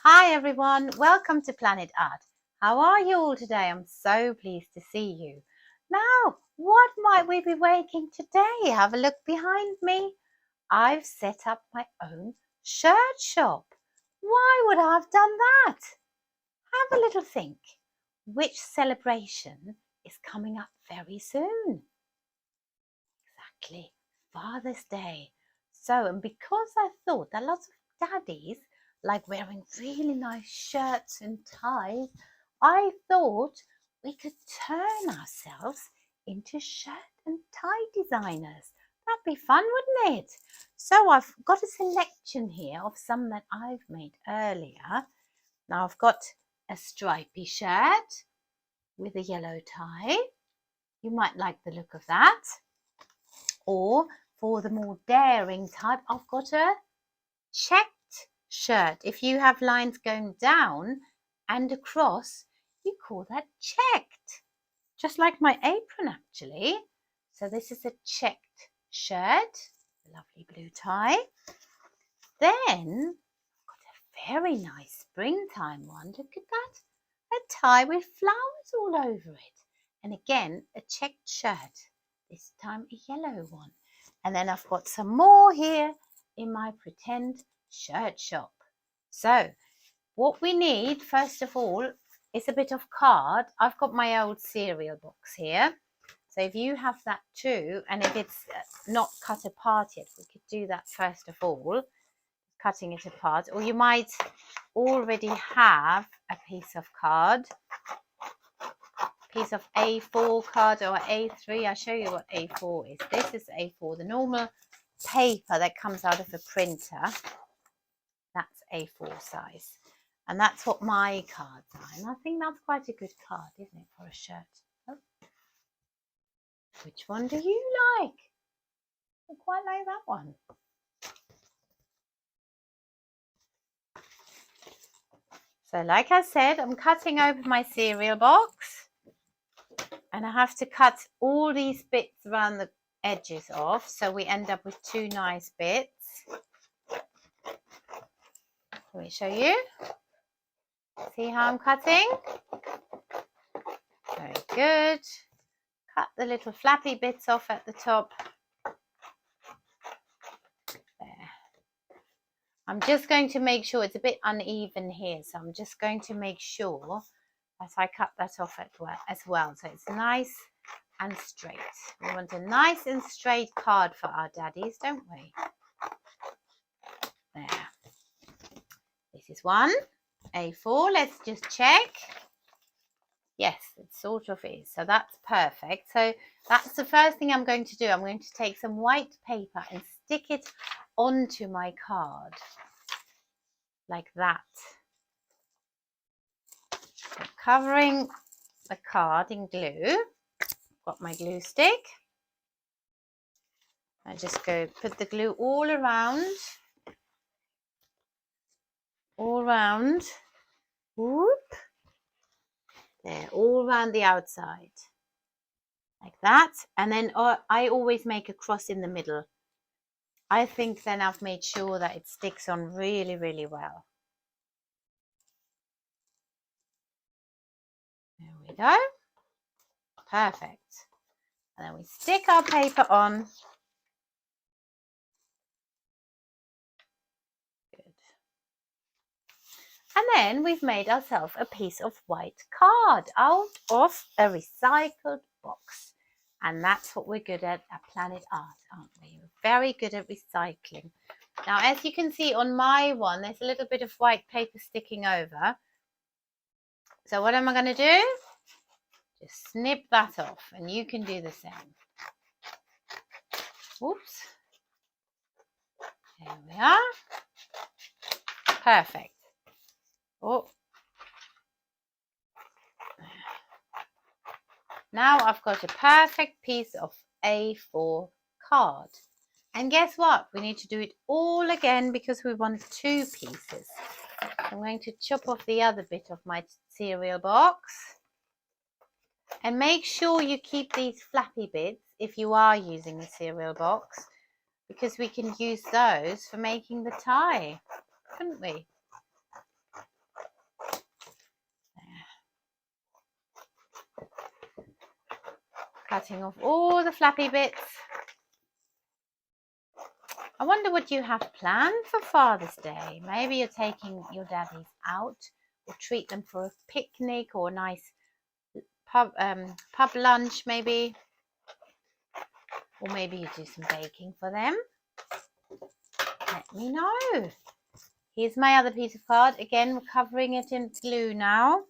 Hi everyone, welcome to Planet Art. How are you all today? I'm so pleased to see you. Now, what might we be making today? Have a look behind me. I've set up my own shirt shop. Why would I have done that? Have a little think. Which celebration is coming up very soon? Exactly, Father's Day. So, and because I thought that lots of daddies like wearing really nice shirts and ties, I thought we could turn ourselves into shirt and tie designers. That'd be fun, wouldn't it? So I've got a selection here of some that I've made earlier. Now I've got a stripy shirt with a yellow tie. You might like the look of that. Or for the more daring type, I've got a checked shirt. If you have lines going down and across, you call that checked. Just like my apron actually. So this is a checked shirt, a lovely blue tie. Then I've got a very nice springtime one. Look at that. A tie with flowers all over it. And again, a checked shirt. This time a yellow one. And then I've got some more here in my pretend shirt shop. So what we need first of all is a bit of card. I've got my old cereal box here. So if you have that too, and if it's not cut apart yet, we could do that first of all, cutting it apart. Or you might already have a piece of card, piece of A4 card or A3. I'll show you what A4 is. This is A4, the normal paper that comes out of a printer. That's A4 size. And that's what my cards are. And I think that's quite a good card, isn't it, for a shirt? Oh. Which one do you like? I quite like that one. So like I said, I'm cutting open my cereal box. And I have to cut all these bits around the edges off, so we end up with two nice bits. Let me show you. See how I'm cutting? Very good. Cut the little flappy bits off at the top. There. I'm just going to make sure it's a bit uneven here, so I'm just going to make sure that I cut that off as well, so it's nice and straight. We want a nice and straight card for our daddies, don't we? There. This is one, A4. Let's just check. Yes, it sort of is. So that's perfect. So that's the first thing I'm going to do. I'm going to take some white paper and stick it onto my card. Like that. So covering the card in glue. Got my glue stick. I just go put the glue all around. All around. Whoop. There, all around the outside. Like that. And then I always make a cross in the middle. I think then I've made sure that it sticks on really, really well. There we go. Perfect. And then we stick our paper on. Good. And then we've made ourselves a piece of white card out of a recycled box. And that's what we're good at Planet Art, aren't we? We're very good at recycling. Now, as you can see on my one, there's a little bit of white paper sticking over. So what am I going to do? Just snip that off, and you can do the same. Oops. There we are. Perfect. Oh. Now I've got a perfect piece of A4 card. And guess what? We need to do it all again because we want two pieces. I'm going to chop off the other bit of my cereal box. And make sure you keep these flappy bits if you are using a cereal box, because we can use those for making the tie, couldn't we? Cutting off all the flappy bits. I wonder what you have planned for Father's Day. Maybe you're taking your daddies out or treat them for a picnic or a nice pub lunch maybe. Or maybe you do some baking for them. Let me know. Here's my other piece of card. Again, we're covering it in glue now.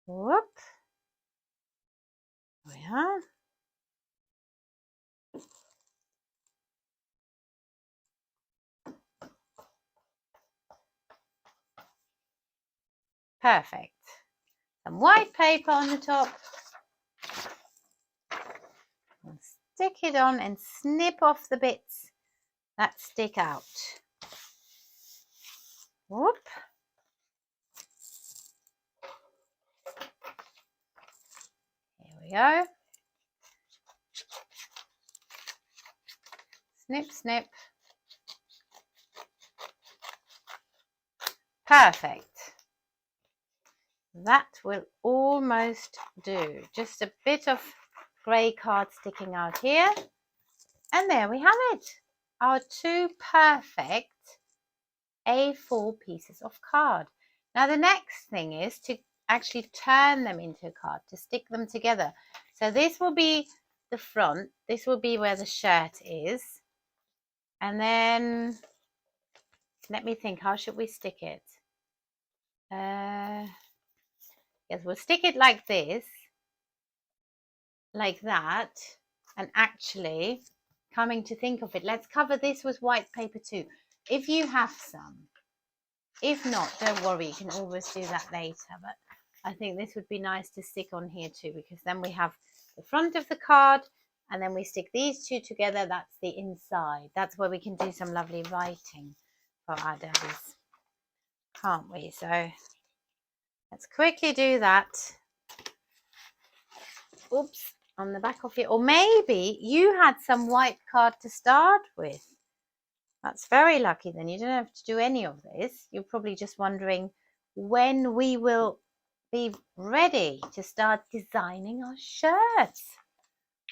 Whoop. There we are. Perfect. Some white paper on the top. And stick it on and snip off the bits that stick out. Whoop. Here we go. Snip, snip. Perfect. That will almost do. Just a bit of grey card sticking out here. And there we have it. Our two perfect A4 pieces of card. Now the next thing is to actually turn them into a card, to stick them together. So this will be the front. This will be where the shirt is. And then, let me think, how should we stick it? Yes, we'll stick it like this, like that. And actually, coming to think of it, let's cover this with white paper too, if you have some. If not, don't worry, you can always do that later. But I think this would be nice to stick on here too, because then we have the front of the card and then we stick these two together. That's the inside. That's where we can do some lovely writing for our daddies, can't we? So let's quickly do that. Oops, on the back of it. Or maybe you had some white card to start with. That's very lucky then. You don't have to do any of this. You're probably just wondering when we will be ready to start designing our shirts.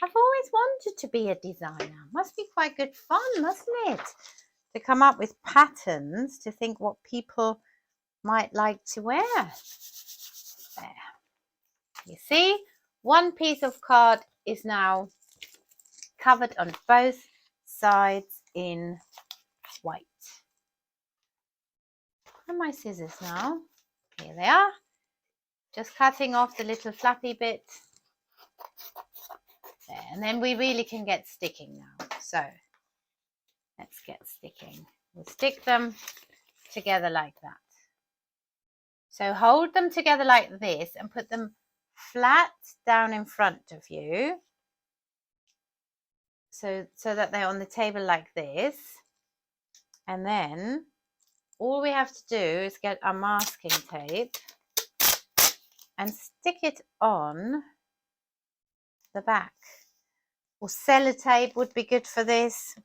I've always wanted to be a designer. Must be quite good fun, mustn't it? To come up with patterns, to think what people might like to wear. There. You see, one piece of card is now covered on both sides in white. And my scissors now. Here they are. Just cutting off the little flappy bit. There. And then we really can get sticking now. So let's get sticking. We'll stick them together like that. So hold them together like this and put them flat down in front of you. So that they're on the table like this. And then all we have to do is get our masking tape and stick it on the back. Or sellotape would be good for this.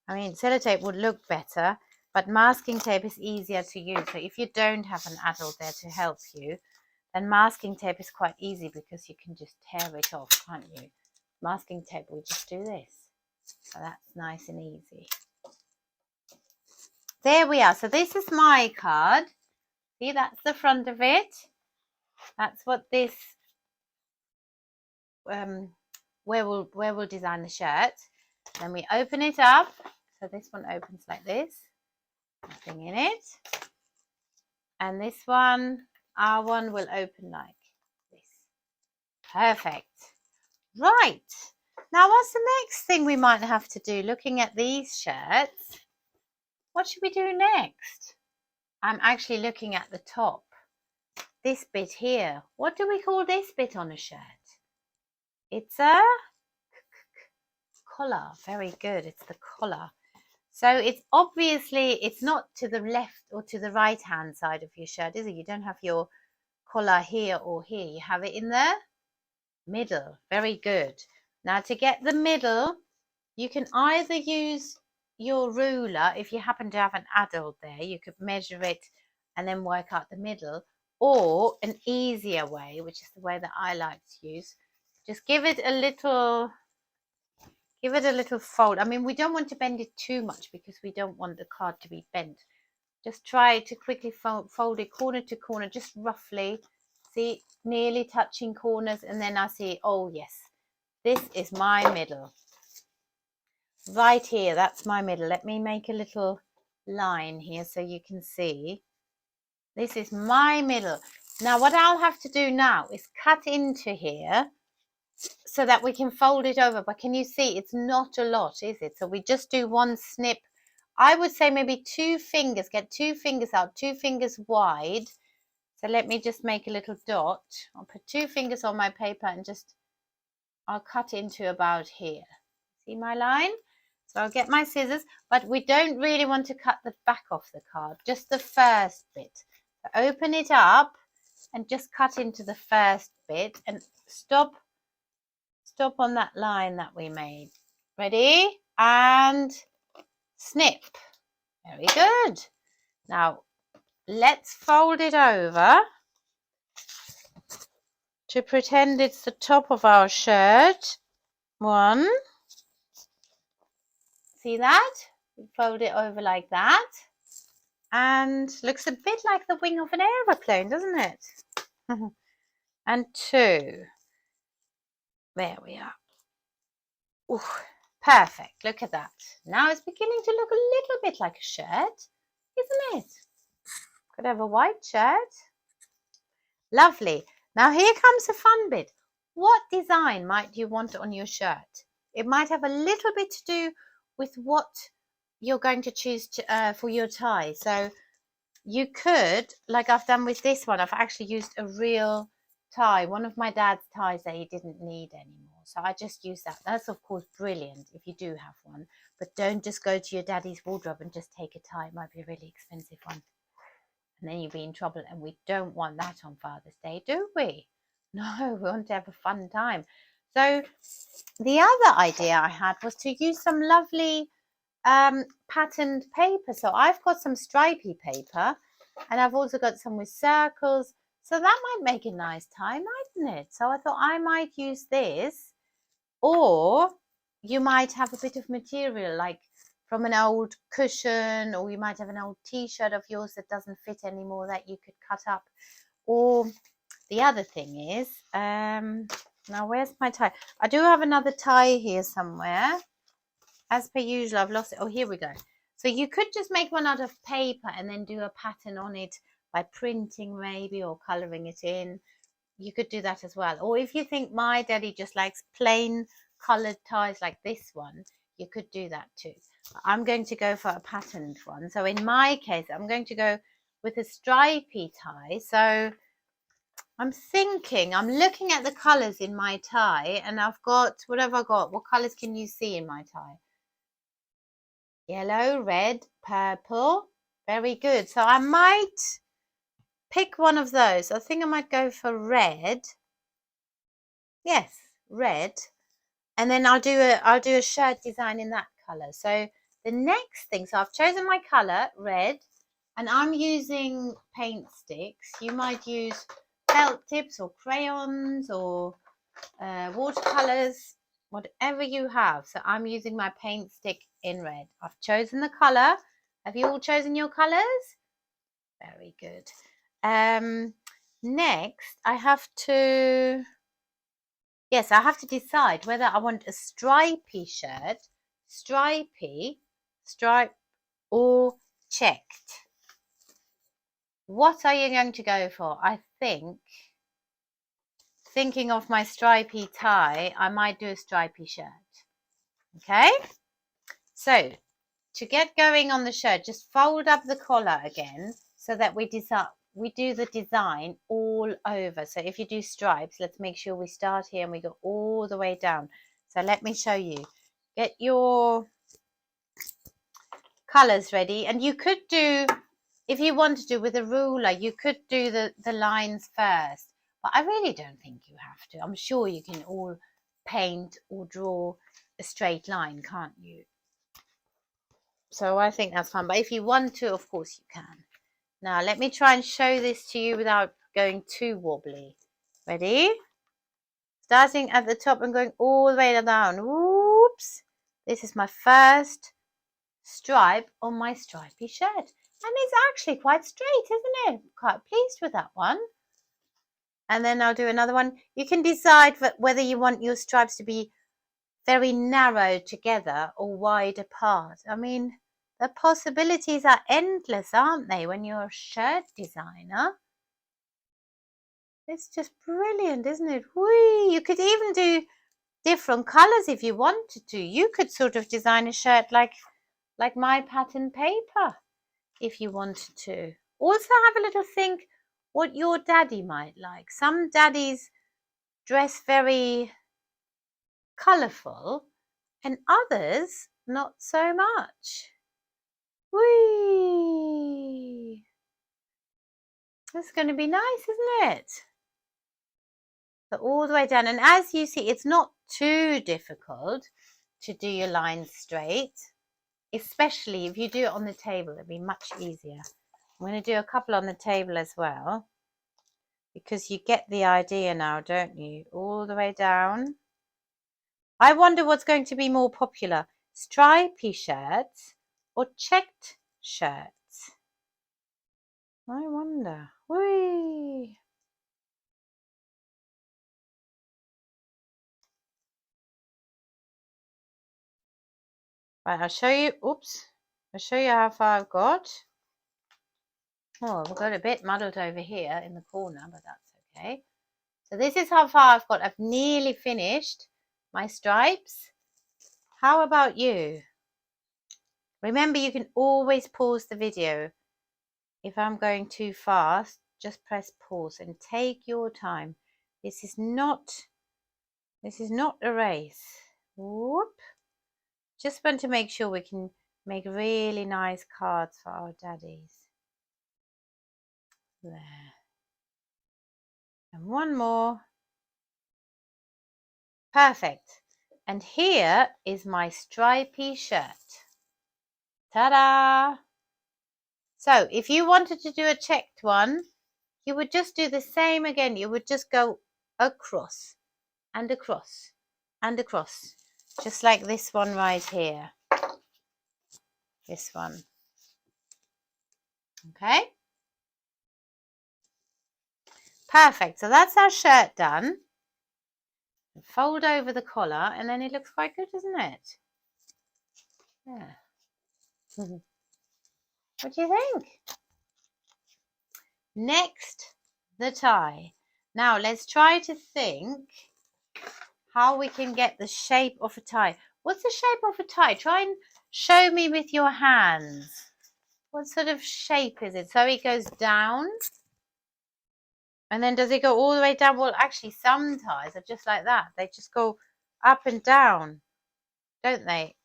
I mean, sellotape would look better, but masking tape is easier to use. So if you don't have an adult there to help you, then masking tape is quite easy because you can just tear it off, can't you? Masking tape, we just do this. So that's nice and easy. There we are. So this is my card. See, that's the front of it. That's what this, where we'll design the shirt. Then we open it up. So this one opens like this. Nothing in it. And this one, our one, will open like this. Perfect. Right. Now, what's the next thing we might have to do looking at these shirts? What should we do next? I'm actually looking at the top. This bit here. What do we call this bit on a shirt? It's a collar. Very good. It's the collar. So it's obviously, it's not to the left or to the right hand side of your shirt, is it? You don't have your collar here or here. You have it in the middle. Very good. Now to get the middle, you can either use your ruler. If you happen to have an adult there, you could measure it and then work out the middle. or an easier way, which is the way that I like to use, just give it a little fold. I mean, we don't want to bend it too much because we don't want the card to be bent. Just try to quickly fold it corner to corner, just roughly. See, nearly touching corners, and then I see, oh yes, this is my middle. Right here, that's my middle. Let me make a little line here so you can see. This is my middle. Now what I'll have to do now is cut into here so that we can fold it over. But can you see, it's not a lot, is it? So we just do one snip. I would say maybe 2 fingers, get 2 fingers out, 2 fingers wide. So let me just make a little dot. I'll put 2 fingers on my paper and just, I'll cut into about here. See my line? So I'll get my scissors, but we don't really want to cut the back off the card, just the first bit. So open it up and just cut into the first bit and stop on that line that we made. Ready? And snip. Very good. Now let's fold it over to pretend it's the top of our shirt. 1. See that? We fold it over like that. And looks a bit like the wing of an aeroplane, doesn't it? And 2. There we are. Ooh, perfect. Look at that. Now it's beginning to look a little bit like a shirt, isn't it? Could have a white shirt. Lovely. Now here comes the fun bit. What design might you want on your shirt? It might have a little bit to do with what you're going to choose to, for your tie. So you could, like I've done with this one, I've actually used a real tie, one of my dad's ties that he didn't need anymore. So I just used that. That's of course brilliant if you do have one, but don't just go to your daddy's wardrobe and just take a tie. It might be a really expensive one. And then you'll be in trouble, and we don't want that on Father's Day, do we? No, we want to have a fun time. So the other idea I had was to use some lovely patterned paper. So I've got some stripy paper, and I've also got some with circles. So that might make a nice tie, mightn't it? So I thought I might use this, or you might have a bit of material like from an old cushion, or you might have an old t-shirt of yours that doesn't fit anymore that you could cut up. Or the other thing is, now where's my tie? I do have another tie here somewhere. As per usual, I've lost it. Oh, here we go. So you could just make one out of paper and then do a pattern on it by printing maybe, or colouring it in. You could do that as well. Or if you think my daddy just likes plain coloured ties like this one, you could do that too. I'm going to go for a patterned one. So in my case, I'm going to go with a stripy tie. So I'm thinking, I'm looking at the colours in my tie, and I've got, what have I got? What colours can you see in my tie? Yellow, red, purple. Very good. So I might pick one of those. I think I might go for red. Yes, red. And then I'll do a shirt design in that colour. So the next thing, so I've chosen my colour, red, and I'm using paint sticks. You might use felt tips or crayons or watercolours, whatever you have. So I'm using my paint stick in red. I've chosen the colour. Have you all chosen your colours? Very good. Next, I have to decide whether I want a stripy shirt, stripe, or checked. What are you going to go for? I think, thinking of my stripy tie, I might do a stripy shirt. Okay? So, to get going on the shirt, just fold up the collar again so that we do the design all over. So if you do stripes, let's make sure we start here and we go all the way down. So let me show you. Get your colours ready, and you could do, if you want to do with a ruler, you could do the lines first, but I really don't think you have to. I'm sure you can all paint or draw a straight line, can't you? So I think that's fun, but if you want to, of course you can. Now let me try and show this to you without going too wobbly. Ready? Starting at the top and going all the way down. Whoops. This is my first stripe on my stripy shirt. And it's actually quite straight, isn't it? Quite pleased with that one. And then I'll do another one. You can decide whether you want your stripes to be very narrow together or wide apart. I mean, the possibilities are endless, aren't they, when you're a shirt designer? It's just brilliant, isn't it? Whee! You could even do different colours if you wanted to. You could sort of design a shirt like my pattern paper if you wanted to. Also have a little think what your daddy might like. Some daddies dress very colourful and others not so much. Whee! That's going to be nice, isn't it? So all the way down. And as you see, it's not too difficult to do your lines straight, especially if you do it on the table. It'll be much easier. I'm going to do a couple on the table as well, because you get the idea now, don't you? All the way down. I wonder what's going to be more popular, stripy shirts or checked shirts. I wonder. Whee! Right, I'll show you. Oops. I'll show you how far I've got. Oh, I've got a bit muddled over here in the corner, but that's okay. So this is how far I've got. I've nearly finished my stripes. How about you? Remember, you can always pause the video. If I'm going too fast, just press pause and take your time. This is not a race. Whoop. Just want to make sure we can make really nice cards for our daddies. There. And one more. Perfect. And here is my stripy shirt. Ta-da! So if you wanted to do a checked one, you would just do the same again. You would just go across and across and across, just like this one right here. This one. Okay? Perfect. So that's our shirt done. Fold over the collar and then it looks quite good, doesn't it? Yeah. What do you think? Next, the tie. Now let's try to think how we can get the shape of a tie. What's the shape of a tie? Try and show me with your hands. What sort of shape is it? So it goes down. And then does it go all the way down? Well, actually, some ties are just like that. They just go up and down, don't they?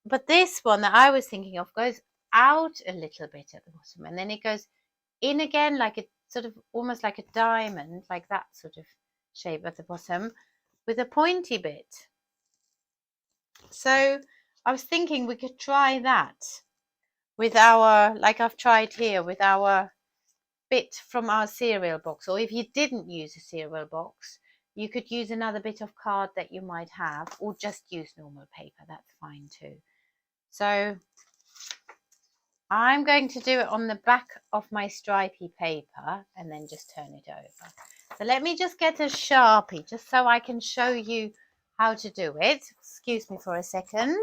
But this one that I was thinking of goes out a little bit at the bottom. And then it goes in again, like a sort of almost like a diamond, like that sort of shape at the bottom with a pointy bit. So I was thinking we could try that with our, like I've tried here, with our bit from our cereal box. Or if you didn't use a cereal box, you could use another bit of card that you might have, or just use normal paper. That's fine too. So I'm going to do it on the back of my stripy paper and then just turn it over. So let me just get a Sharpie just so I can show you how to do it. Excuse me for a second.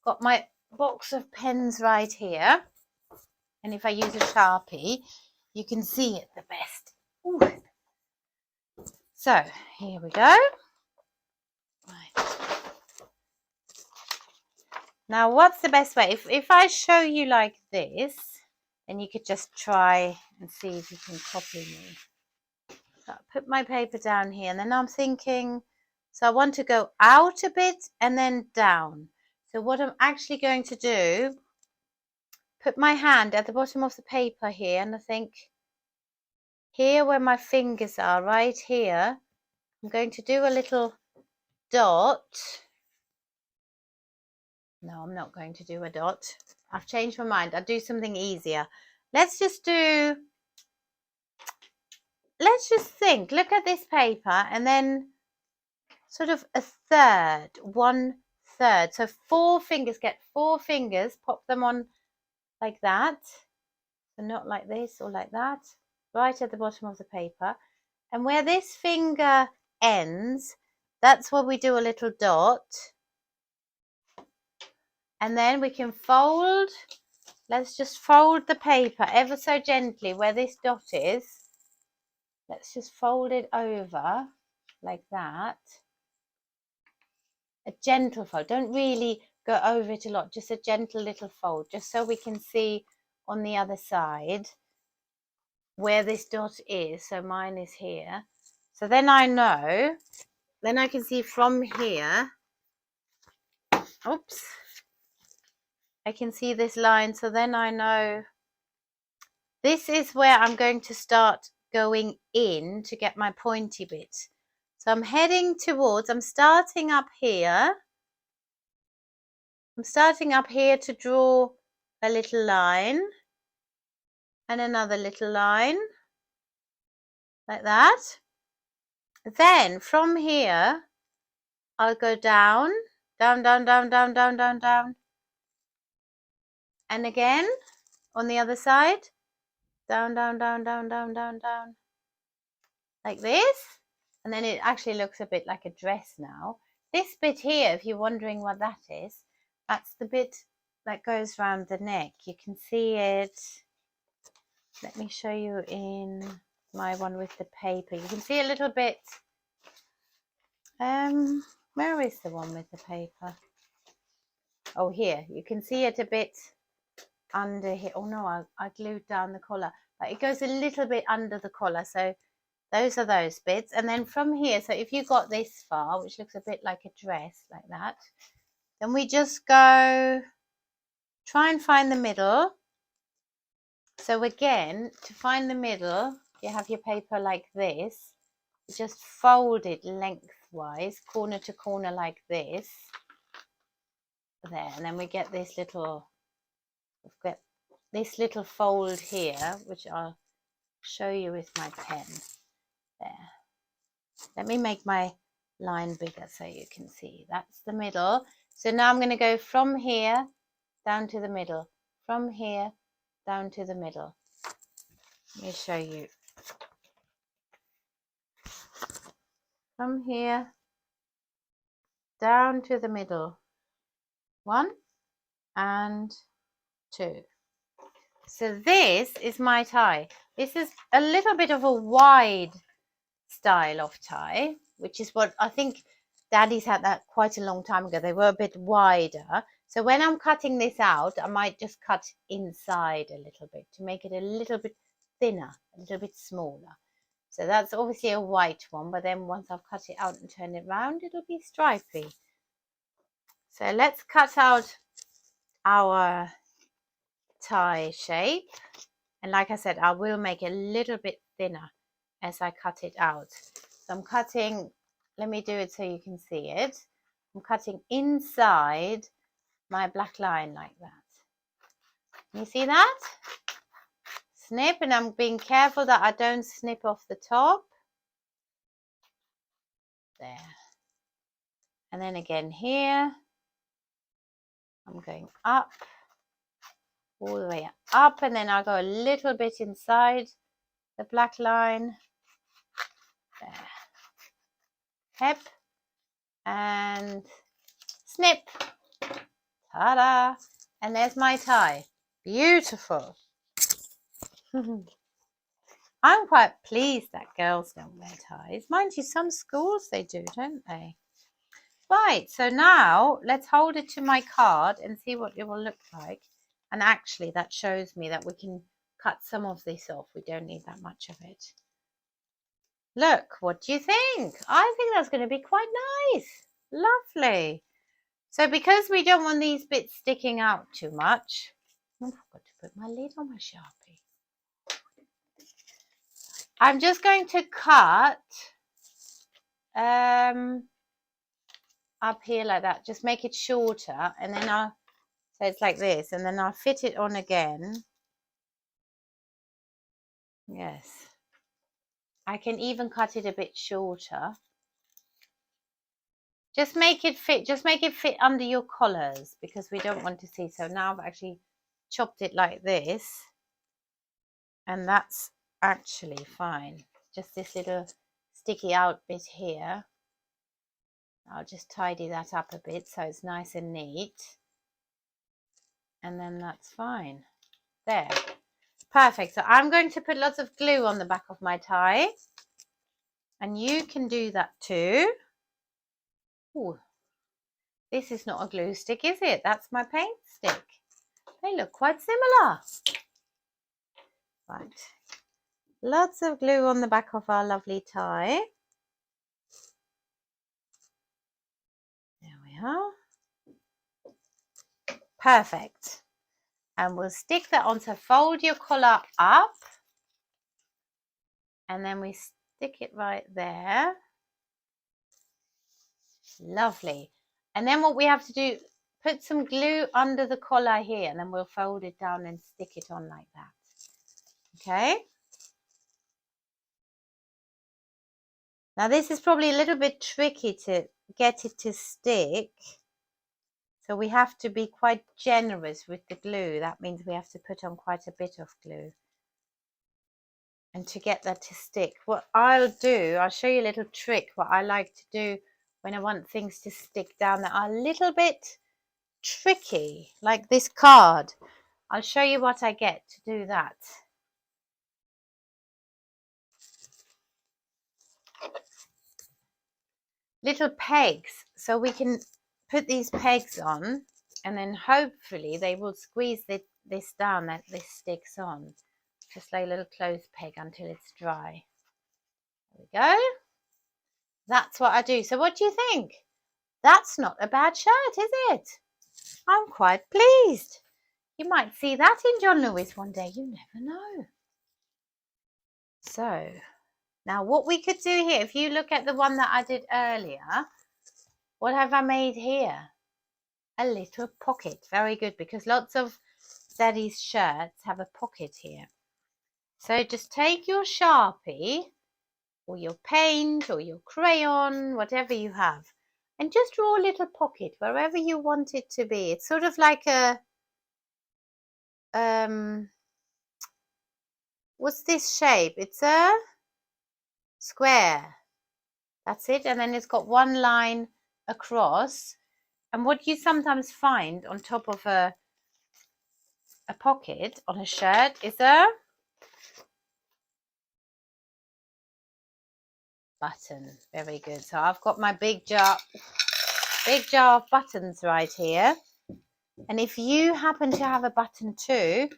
Got my box of pens right here. And if I use a Sharpie, you can see it the best. Ooh. So here we go. Right. Now, what's the best way? If I show you like this, then you could just try and see if you can copy me. So I'll put my paper down here, and then I'm thinking, so I want to go out a bit and then down. So what I'm actually going to do, put my hand at the bottom of the paper here, and I think here where my fingers are, right here, I'm going to do a little dot. No, I'm not going to do a dot. I've changed my mind. I'll do something easier. Let's let's just think, look at this paper and then sort of a third, 1/3. So 4 fingers, get 4 fingers, pop them on like that. So not like this or like that, right at the bottom of the paper. And where this finger ends, that's where we do a little dot. And then we can fold, let's just fold the paper ever so gently where this dot is. Let's just fold it over like that. A gentle fold, don't really go over it a lot, just a gentle little fold, just so we can see on the other side where this dot is. So mine is here. So then I know, then I can see from here, oops, I can see this line. So then I know this is where I'm going to start going in to get my pointy bit. So I'm heading towards, I'm starting up here. I'm starting up here to draw a little line and another little line like that. Then from here, I'll go down, down, down, down, down, down, down, down. And again, on the other side, down, down, down, down, down, down, down. Like this. And then it actually looks a bit like a dress now. This bit here, if you're wondering what that is, that's the bit that goes around the neck. You can see it. Let me show you in my one with the paper. You can see a little bit. Where is the one with the paper? Oh, here. You can see it a bit under here. Oh no, I glued down the collar. But it goes a little bit under the collar. So those are those bits. And then from here, so if you got this far, which looks a bit like a dress, like that, then we just go, try and find the middle. So again, to find the middle, you have your paper like this. You just fold it lengthwise, corner to corner like this. There, and then we get this little, we've got this little fold here, which I'll show you with my pen. There. Let me make my line bigger so you can see. That's the middle. So now I'm going to go from here down to the middle, from here down to the middle. Let me show you. From here down to the middle. 1 and 2. So this is my tie. This is a little bit of a wide style of tie, which is what I think Daddy's had that quite a long time ago. They were a bit wider. So when I'm cutting this out, I might just cut inside a little bit to make it a little bit thinner, a little bit smaller. So that's obviously a white one, but then once I've cut it out and turn it round, it'll be stripy. So let's cut out our tie shape. And like I said, I will make it a little bit thinner as I cut it out. So I'm cutting, let me do it so you can see it. I'm cutting inside my black line like that. You see that? Snip, and I'm being careful that I don't snip off the top. There. And then again here, I'm going up, all the way up, and then I'll go a little bit inside the black line. There. Hep, and snip. Ta-da! And there's my tie. Beautiful. I'm quite pleased that girls don't wear ties. Mind you, some schools they do, don't they? Right, so now let's hold it to my card and see what it will look like. And actually that shows me that we can cut some of this off. We don't need that much of it. Look, what do you think? I think that's going to be quite nice. Lovely. So because we don't want these bits sticking out too much, I forgot to put my lid on my Sharpie. I'm just going to cut up here like that. Just make it shorter, and then so it's like this, and then I'll fit it on again. Yes. I can even cut it a bit shorter. Just make it fit under your collars because we don't want to see. So now I've actually chopped it like this, and that's actually fine. Just this little sticky out bit here. I'll just tidy that up a bit so it's nice and neat. And then that's fine. There. Perfect. So I'm going to put lots of glue on the back of my tie. And you can do that too. Ooh. This is not a glue stick, is it? That's my paint stick. They look quite similar. Right. Lots of glue on the back of our lovely tie. There we are. Perfect. And we'll stick that on. So fold your collar up. And then we stick it right there. Lovely. And then what we have to do, put some glue under the collar here, and then we'll fold it down and stick it on like that. Okay. Now this is probably a little bit tricky to get it to stick. So we have to be quite generous with the glue. That means we have to put on quite a bit of glue. And to get that to stick, what I'll do, I'll show you a little trick, what I like to do when I want things to stick down that are a little bit tricky, like this card. I'll show you what I get to do that. Little pegs, so we can put these pegs on and then hopefully they will squeeze this down, that this sticks on. Just like a little clothes peg until it's dry. There we go. That's what I do. So what do you think? That's not a bad shirt, is it? I'm quite pleased. You might see that in John Lewis one day. You never know. So now what we could do here, if you look at the one that I did earlier, what have I made here? A little pocket. Very good, because lots of Daddy's shirts have a pocket here. So just take your Sharpie or your paint or your crayon, whatever you have, and just draw a little pocket wherever you want it to be. It's sort of like a what's this shape? It's a square. That's it. And then it's got one line across. And what you sometimes find on top of a pocket on a shirt is a button. Very good. So I've got my big jar of buttons right here. And if you happen to have a button too,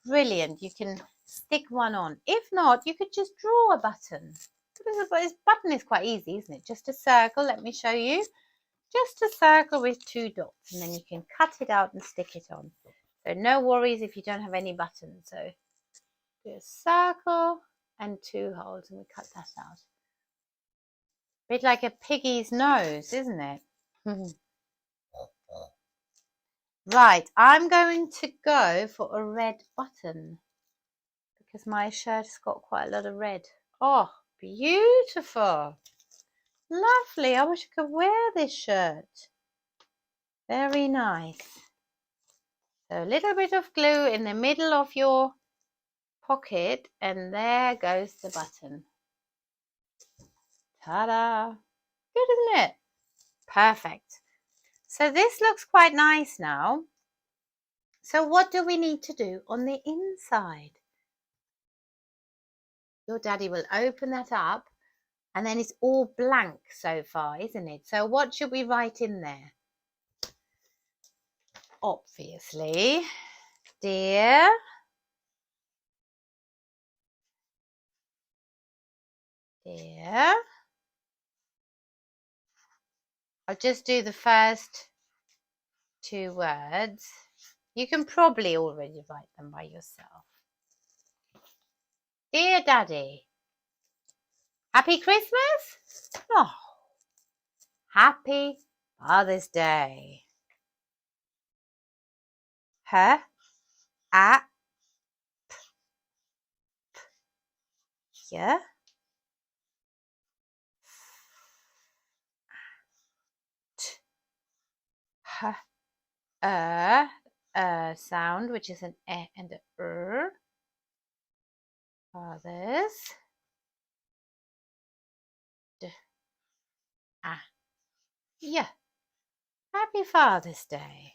brilliant. You can stick one on. If not, you could just draw a button. This button is quite easy, isn't it? Just a circle. Let me show you. Just a circle with 2 dots, and then you can cut it out and stick it on. So no worries if you don't have any buttons. So do a circle and 2 holes, and we cut that out. A bit like a piggy's nose, isn't it? Right, I'm going to go for a red button because my shirt has got quite a lot of red. Oh, beautiful. Lovely. I wish I could wear this shirt. Very nice. So a little bit of glue in the middle of your pocket, and there goes the button. Ta-da! Good, isn't it? Perfect. So this looks quite nice now. So what do we need to do on the inside? Your daddy will open that up, and then it's all blank so far, isn't it? So what should we write in there? Obviously, dear I'll just do the first 2 words. You can probably already write them by yourself. Dear Daddy, Happy Christmas? Oh, Happy Father's Day. Her, a, p, p, yeah. sound, which is an e and a fathers. Yeah. Happy Father's Day.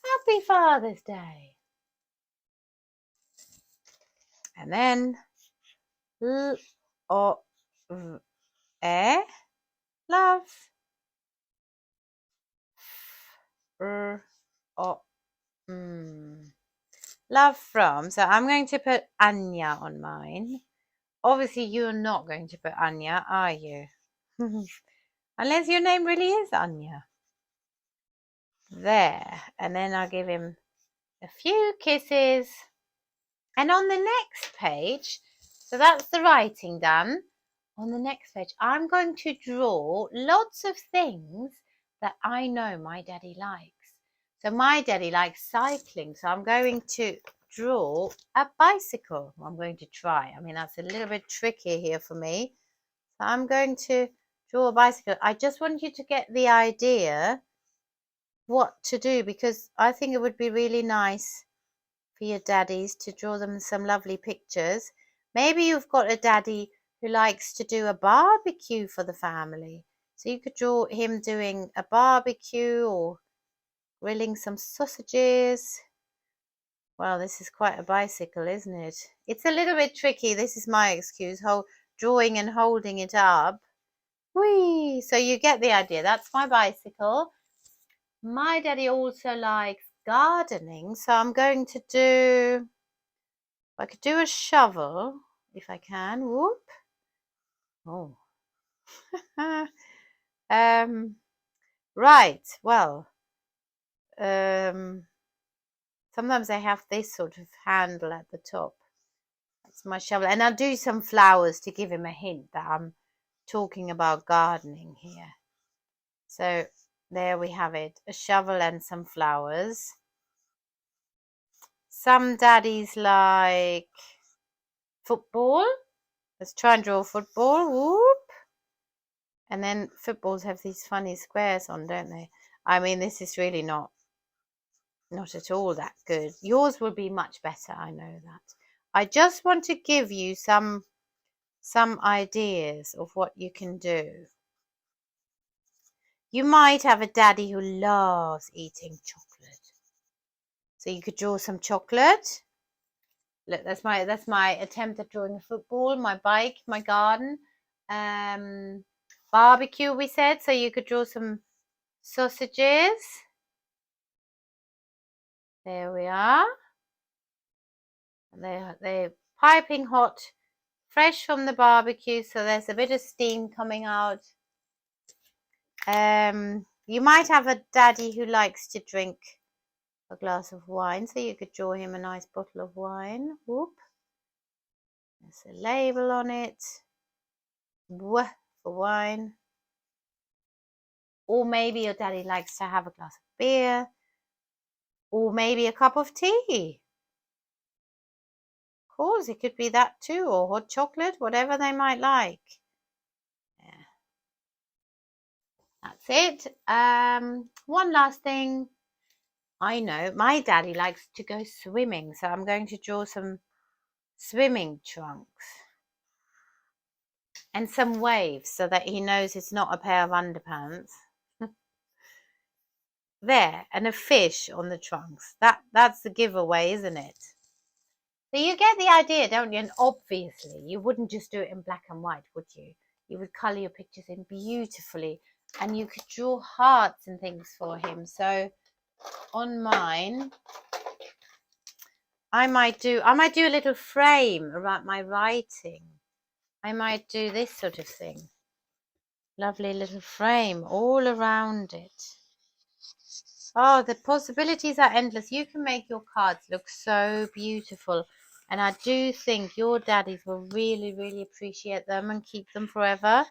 Happy Father's Day. And then l o v e love r o love from. So I'm going to put Anya on mine. Obviously you're not going to put Anya, are you? Unless your name really is Anya. There. And then I'll give him a few kisses. And on the next page, so that's the writing done. On the next page, I'm going to draw lots of things that I know my daddy likes. So my daddy likes cycling, so I'm going to draw a bicycle. I'm going to try. I mean, that's a little bit tricky here for me. So I'm going to draw a bicycle. I just want you to get the idea what to do, because I think it would be really nice for your daddies to draw them some lovely pictures. Maybe you've got a daddy who likes to do a barbecue for the family. So you could draw him doing a barbecue or grilling some sausages. Well, this is quite a bicycle, isn't it? It's a little bit tricky. This is my excuse, drawing and holding it up. Whee! So you get the idea. That's my bicycle. My daddy also likes gardening, so I'm going to do, I could do a shovel if I can. Whoop. Oh. Right. Well, sometimes I have this sort of handle at the top. That's my shovel. And I'll do some flowers to give him a hint that I'm talking about gardening here. So there we have it. A shovel and some flowers. Some daddies like football. Let's try and draw football. Whoop. And then footballs have these funny squares on, don't they? I mean, this is really not at all that good. Yours will be much better, I know that. I just want to give you some ideas of what you can do. You might have a daddy who loves eating chocolate. So you could draw some chocolate. Look, that's my attempt at drawing a football, my bike, my garden. Barbecue, we said, so you could draw some sausages. There we are. They're piping hot, fresh from the barbecue, so there's a bit of steam coming out. You might have a daddy who likes to drink a glass of wine, so you could draw him a nice bottle of wine. Whoop. There's a label on it. For wine. Or maybe your daddy likes to have a glass of beer. Or maybe a cup of tea. Of course, it could be that too, or hot chocolate, whatever they might like. Yeah. That's it. One last thing. I know my daddy likes to go swimming, so I'm going to draw some swimming trunks and some waves so that he knows it's not a pair of underpants. There, and a fish on the trunks. That's the giveaway, isn't it? So you get the idea, don't you? And obviously, you wouldn't just do it in black and white, would you? You would colour your pictures in beautifully, and you could draw hearts and things for him. So on mine, I might do a little frame around my writing. I might do this sort of thing. Lovely little frame all around it. Oh, the possibilities are endless. You can make your cards look so beautiful. And I do think your daddies will really, really appreciate them and keep them forever.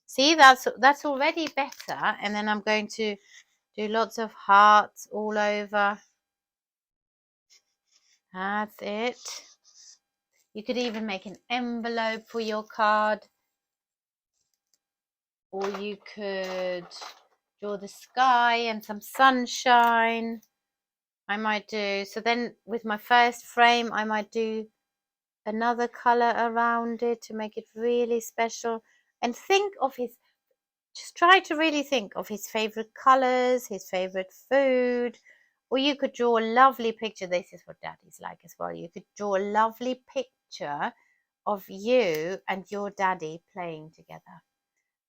See, that's already better. And then I'm going to do lots of hearts all over. That's it. You could even make an envelope for your card. Or you could draw the sky and some sunshine. I might do, so then with my first frame, I might do another color around it to make it really special. And think of his, just try to really think of his favorite colors, his favorite food. Or you could draw a lovely picture. This is what Daddy's like as well. You could draw a lovely picture of you and your daddy playing together.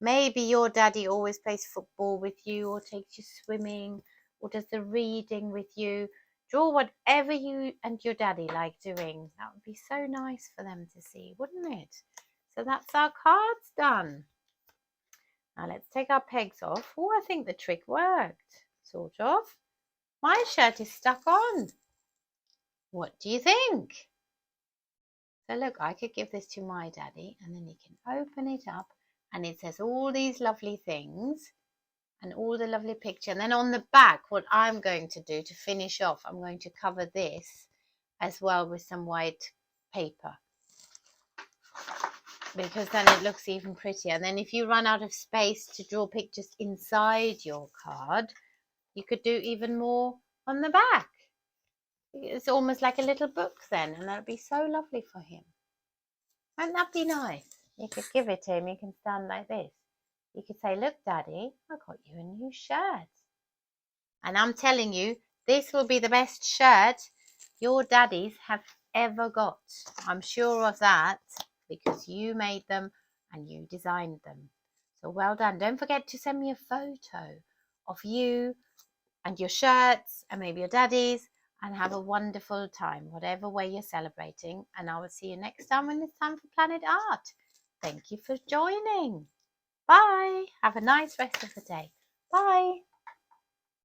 Maybe your daddy always plays football with you, or takes you swimming, or does the reading with you. Draw whatever you and your daddy like doing. That would be so nice for them to see, wouldn't it? So that's our cards done. Now let's take our pegs off. Oh, I think the trick worked, sort of. My shirt is stuck on. What do you think? So look, I could give this to my daddy, and then he can open it up, and it says all these lovely things and all the lovely picture. And then on the back, what I'm going to do to finish off, I'm going to cover this as well with some white paper, because then it looks even prettier. And then if you run out of space to draw pictures inside your card, you could do even more on the back. It's almost like a little book then, and that would be so lovely for him. Wouldn't that be nice? You could give it to him. You can stand like this. You could say, look, Daddy, I got you a new shirt. And I'm telling you, this will be the best shirt your daddies have ever got. I'm sure of that, because you made them and you designed them. So well done. Don't forget to send me a photo of you and your shirts and maybe your daddies, and have a wonderful time, whatever way you're celebrating. And I will see you next time when it's time for Planet Art. Thank you for joining. Bye. Have a nice rest of the day. Bye.